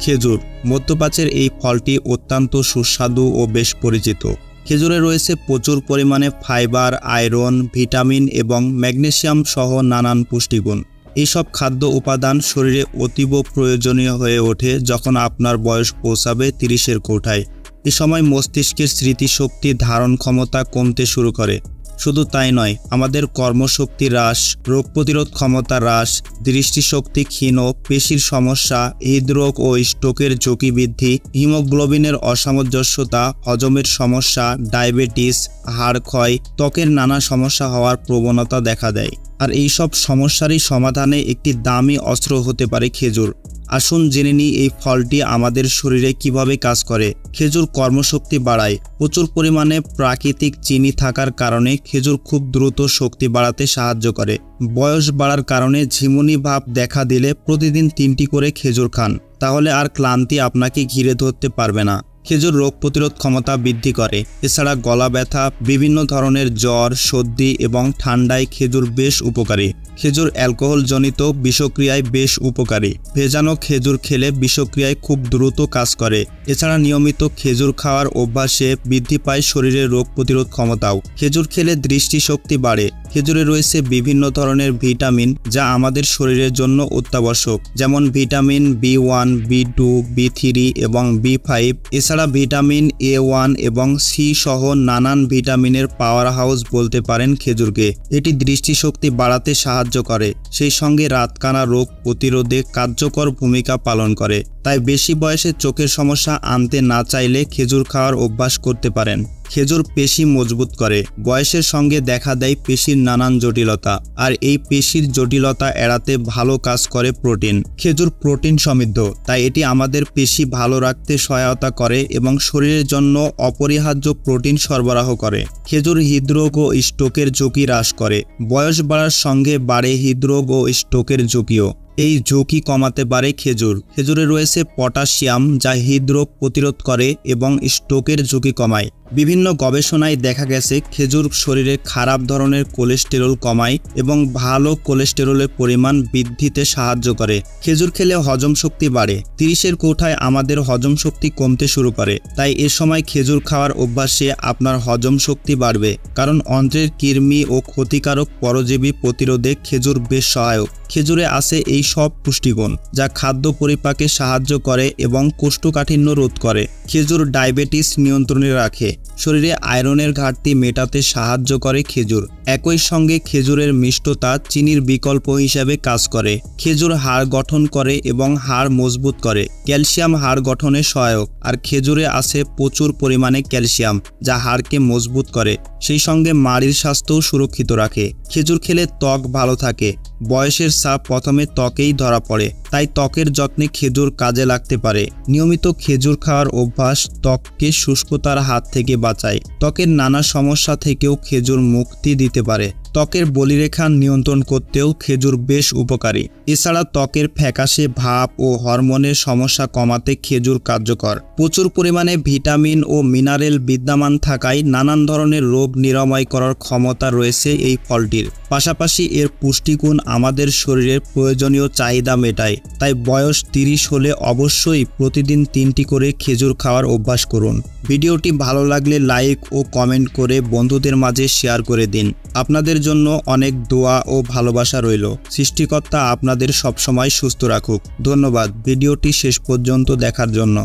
খেজুর মধ্যপ্রাচ্যের এই ফলটি অত্যন্ত সুস্বাদু ও বেশ পরিচিত। খেজুরে রয়েছে প্রচুর পরিমাণে ফাইবার, আয়রন, ভিটামিন এবং ম্যাগনেসিয়াম সহ নানান পুষ্টিগুণ। এইসব খাদ্য উপাদান শরীরে অতীব প্রয়োজনীয় হয়ে ওঠে যখন আপনার বয়স পৌঁছাবে 30-এর কোঠায়। এ সময় মস্তিষ্কের স্মৃতিশক্তি, ধারণ ক্ষমতা কমতে শুরু করে। শুধু তাই নয়, আমাদের কর্মশক্তি হ্রাস, রোগ প্রতিরোধ ক্ষমতা হ্রাস, দৃষ্টিশক্তি ক্ষীণ, পেশির সমস্যা, হৃদরোগ ও স্ট্রোকের ঝুঁকি বৃদ্ধি, হিমোগ্লোবিনের অসামঞ্জস্যতা, হজমের সমস্যা, ডায়াবেটিস, হাড় ক্ষয়, ত্বকের নানা সমস্যা হওয়ার প্রবণতা দেখা দেয়। আর এইসব সমস্যারই সমাধানে একটি দামি অস্ত্র হতে পারে খেজুর। আসুন জেনে নিই এই ফলটি আমাদের শরীরে কিভাবে কাজ করে। খেজুর কর্মশক্তি বাড়ায়। প্রচুর পরিমাণে প্রাকৃতিক চিনি থাকার কারণে খেজুর খুব দ্রুত শক্তি বাড়াতে সাহায্য করে। বয়স বাড়ার কারণে ঝিমুনি ভাব দেখা দিলে প্রতিদিন 3টি করে খেজুর খান, তাহলে আর ক্লান্তি আপনাকে ঘিরে ধরতে পারবে না। খেজুর রোগ প্রতিরোধ ক্ষমতা বৃদ্ধি করে। এছাড়া গলা ব্যথা, বিভিন্ন ধরনের জ্বর, সর্দি এবং ঠান্ডায় খেজুর বেশ উপকারী। খেজুর অ্যালকোহলজনিত বিষক্রিয়ায় বেশ উপকারী। ভেজানো খেজুর খেলে বিষক্রিয়ায় খুব দ্রুত কাজ করে। এছাড়া নিয়মিত খেজুর খাওয়ার অভ্যাসে বৃদ্ধি পায় শরীরের রোগ প্রতিরোধ ক্ষমতাও। খেজুর খেলে দৃষ্টিশক্তি বাড়ে। খেজুরে রয়েছে বিভিন্ন ধরনের ভিটামিন যা আমাদের শরীরের জন্য অত্যাবশ্যক, যেমন ভিটামিন B1, B2, B3 এবং B5। এছাড়া ভিটামিন A1 এবং C সহ নানান ভিটামিনের পাওয়ার হাউস বলতে পারেন খেজুরকে। এটি দৃষ্টিশক্তি বাড়াতে সাহায্য করে, সেই সঙ্গে রাতকানা রোগ প্রতিরোধে কার্যকর ভূমিকা পালন করে। তাই বেশি বয়সে চোখের সমস্যা আনতে না চাইলে খেজুর খাওয়ার অভ্যাস করতে পারেন। খেজুর পেশি মজবুত করে। বয়সের সঙ্গে দেখা দেয় পেশির নানান জটিলতা, আর এই পেশির জটিলতা এড়াতে ভালো কাজ করে প্রোটিন। খেজুর প্রোটিন সমৃদ্ধ, তাই এটি আমাদের পেশি ভালো রাখতে সহায়তা করে এবং শরীরের জন্য অপরিহার্য প্রোটিন সরবরাহ করে। খেজুর হৃদরোগ ও স্ট্রোকের ঝুঁকি হ্রাস করে। বয়স বাড়ার সঙ্গে বাড়ে হৃদরোগ ও স্ট্রোকের ঝুঁকিও। এই ঝুঁকি কমাতে পারে খেজুর। খেজুরে রয়েছে পটাশিয়াম যা হৃদরোগ প্রতিরোধ করে এবং স্ট্রোকের ঝুঁকি কমায়। বিভিন্ন গবেষণায় দেখা গেছে খেজুর শরীরে খারাপ ধরনের কোলেস্টেরল কমায় এবং ভালো কোলেস্টেরলের পরিমাণ বৃদ্ধিতে সাহায্য করে। খেজুর খেলে হজম শক্তি বাড়ে। 30-এর কোঠায় আমাদের হজম শক্তি কমতে শুরু করে, তাই এ সময় খেজুর খাওয়ার অভ্যাসে আপনার হজম শক্তি বাড়বে, কারণ অন্ত্রের কৃমি ও ক্ষতিকারক পরজীবী প্রতিরোধে খেজুর বেশ সহায়ক। খেজুরে আছে এই সব পুষ্টিগুণ যা খাদ্য পরিপাকে সাহায্য করে এবং কোষ্ঠকাঠিন্য রোধ করে। খেজুর ডায়াবেটিস নিয়ন্ত্রণে রাখে। শরীরে আয়রনের ঘাটতি মেটাতে সাহায্য করে খেজুর। একই সঙ্গে খেজুরের মিষ্টতা চিনির বিকল্প হিসেবে কাজ করে। খেজুর হাড় গঠন করে এবং হাড় মজবুত করে। ক্যালসিয়াম হাড় গঠনে সহায়ক, আর খেজুরে আছে প্রচুর পরিমাণে ক্যালসিয়াম যা হাড়কে মজবুত করে, সেই সঙ্গে মাড়ির স্বাস্থ্যও সুরক্ষিত রাখে। খেজুর খেলে ত্বক ভালো থাকে। বয়সের চাপ প্রথমে ত্বকেই ধরা পড়ে, তাই ত্বকের যত্নে খেজুর কাজে লাগতে পারে। নিয়মিত খেজুর খাওয়ার অভ্যাস ত্বককে শুষ্কতার হাত থেকে বাঁচায়। ত্বকের নানা সমস্যা থেকেও খেজুর মুক্তি দিতে পারে। ত্বকের বলিরেখা নিয়ন্ত্রণ করতেও খেজুর বেশ উপকারী। এছাড়া ত্বকের ফ্যাকাশে ভাব ও হরমোনের সমস্যা কমাতে খেজুর কার্যকর। প্রচুর পরিমাণে ভিটামিন ও মিনারেল বিদ্যমান থাকায় নানান ধরনের রোগ নিরাময় করার ক্ষমতা রয়েছে এই ফলটির। পাশাপাশি এর পুষ্টিগুণ আমাদের শরীরের প্রয়োজনীয় চাহিদা মেটায়। তাই বয়স 30 হলে অবশ্যই প্রতিদিন 3টি করে খেজুর খাওয়ার অভ্যাস করুন। ভিডিওটি ভালো লাগলে লাইক ও কমেন্ট করে বন্ধুদের মাঝে শেয়ার করে দিন। আপনাদের জন্য অনেক দোয়া ও ভালোবাসা রইল। সৃষ্টিকর্তা আপনাদের সবসময় সুস্থ রাখুক। ধন্যবাদ ভিডিওটি শেষ পর্যন্ত দেখার জন্য।